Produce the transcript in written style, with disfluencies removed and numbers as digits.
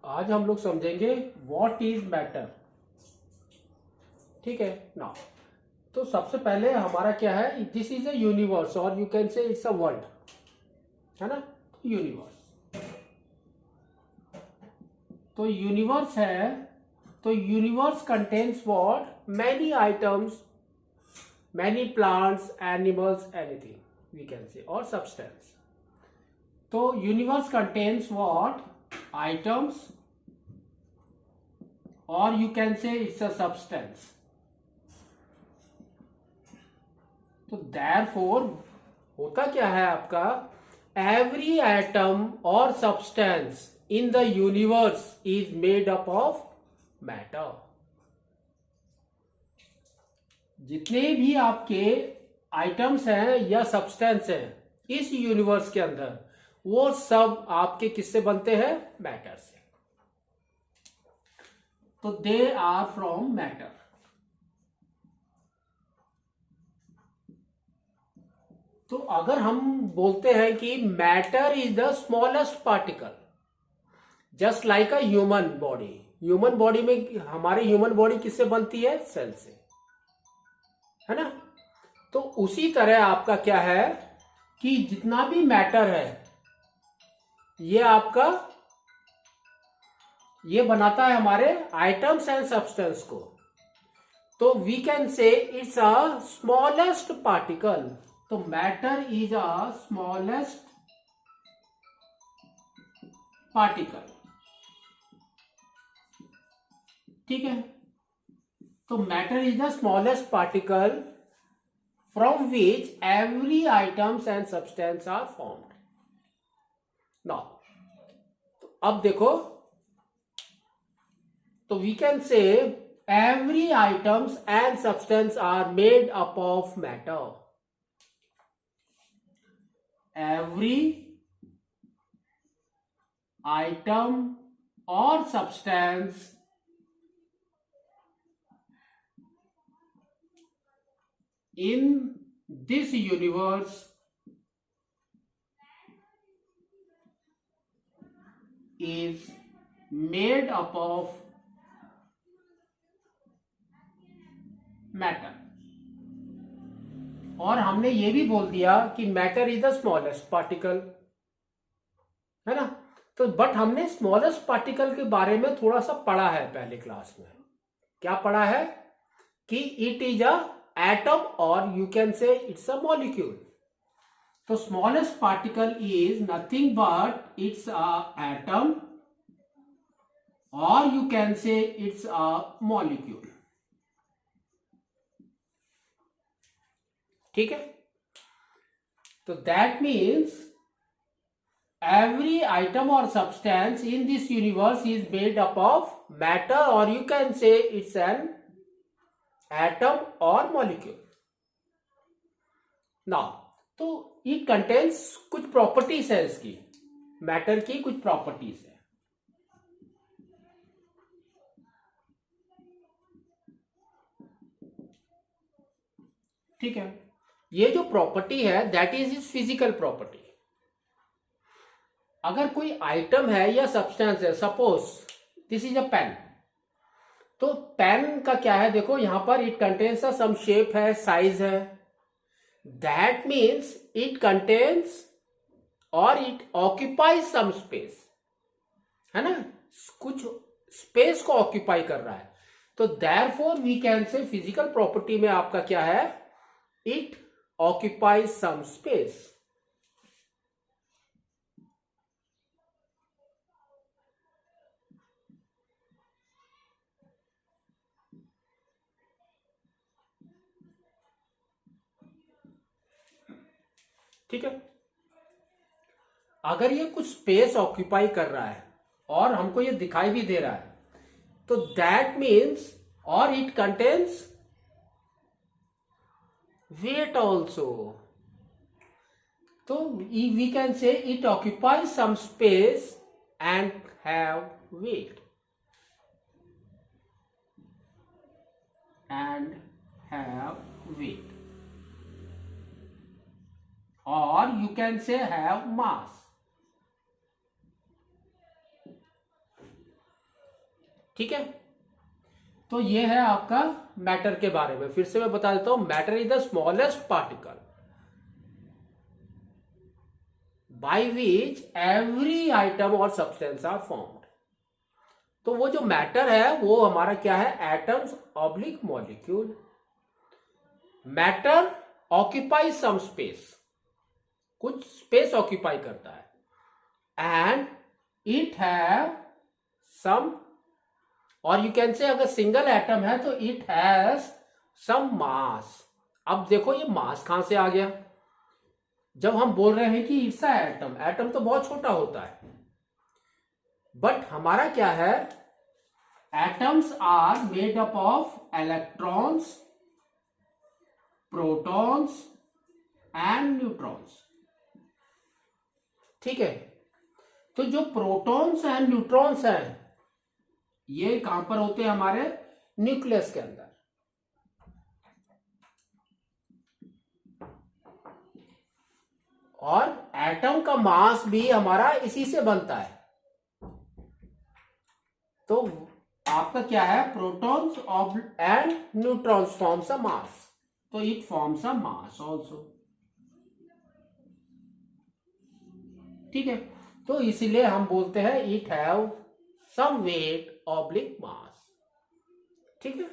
आज हम लोग समझेंगे व्हाट इज मैटर। ठीक है ना। तो सबसे पहले हमारा क्या है, दिस इज अ यूनिवर्स और you can say it's a world, है ना। यूनिवर्स, तो यूनिवर्स है, तो universe contains what, many items, many plants, animals, anything we can say, और सब्सटेंस। तो यूनिवर्स कंटेन्स व्हाट, आइटम्स, और you can say it's a substance. तो therefore होता क्या है आपका, एवरी एटम और substance in the universe is made up of matter. जितने भी आपके आइटम्स हैं या सब्सटेंस हैं इस यूनिवर्स के अंदर, वो सब आपके किससे बनते हैं, मैटर से। तो दे आर फ्रॉम मैटर। तो अगर हम बोलते हैं कि matter is the smallest particle, just like a human body. Human body में, हमारी ह्यूमन बॉडी किससे बनती है, सेल से, है ना। तो उसी तरह आपका क्या है कि जितना भी मैटर है ये आपका, ये बनाता है हमारे आइटम्स एंड सब्सटेंस को। तो we can say it's a smallest particle. तो matter is a smallest particle. ठीक है। तो matter is the smallest particle from which every items and substance are formed. Now अब देखो, तो we can say every items and substance are made up of matter. Every item or substance in this universe is made up of matter. और हमने ये भी बोल दिया कि matter is the smallest particle, है ना। तो बट हमने स्मॉलेस्ट पार्टिकल के बारे में थोड़ा सा पढ़ा है पहले क्लास में। क्या पढ़ा है कि इट इज अ एटम और you can say it's a molecule. तो smallest particle is nothing but it's a atom और you can say it's a molecule. ठीक है। तो that means every item or substance in this universe is made up of matter or you can say it's an atom or molecule. Now, तो it contains कुछ properties है, इसकी matter की कुछ properties है। ठीक है। ये जो प्रॉपर्टी है that is is physical property. अगर कोई आइटम है या सब्सटेंस है, suppose this is a pen, तो पेन का क्या है, देखो यहां पर इट कंटेन्स सम शेप है, साइज है। दैट मीन्स इट कंटेन्स और इट ऑक्यूपाइज सम स्पेस, है ना, कुछ स्पेस को ऑक्यूपाई कर रहा है। तो therefore we can say physical property में आपका क्या है, इट ऑक्यूपाइज सम स्पेस। ठीक है। अगर ये कुछ स्पेस ऑक्यूपाई कर रहा है और हमको ये दिखाई भी दे रहा है, तो दैट मीन्स और इट कंटेन्स वेट ऑल्सो। तो we can say it occupies some space and have weight, and have weight, और you can say have mass. ठीक है, तो ये है आपका मैटर के बारे में। फिर से मैं बता देता हूं, matter is the smallest particle by which every item और सब्सटेंस आर फॉर्म्ड। तो वो जो मैटर है वो हमारा क्या है, atoms oblique molecule. Matter occupy some space, कुछ स्पेस ऑक्यूपाई करता है, एंड इट हैव सम, और यू कैन से अगर सिंगल एटम है तो इट हैज सम मास। अब देखो ये मास कहां से आ गया, जब हम बोल रहे हैं कि इट्स अ एटम, एटम तो बहुत छोटा होता है, बट हमारा क्या है, atoms are made up of electrons, protons and neutrons. ठीक है, तो जो प्रोटॉन्स एंड न्यूट्रॉन्स हैं ये कहां पर होते हैं, हमारे न्यूक्लियस के अंदर। और एटम का मास भी हमारा इसी से बनता है। तो आपका क्या है, protons and neutrons forms a mass, तो it forms a mass also. ठीक है, तो इसलिए हम बोलते हैं it have some weight oblique mass. ठीक है।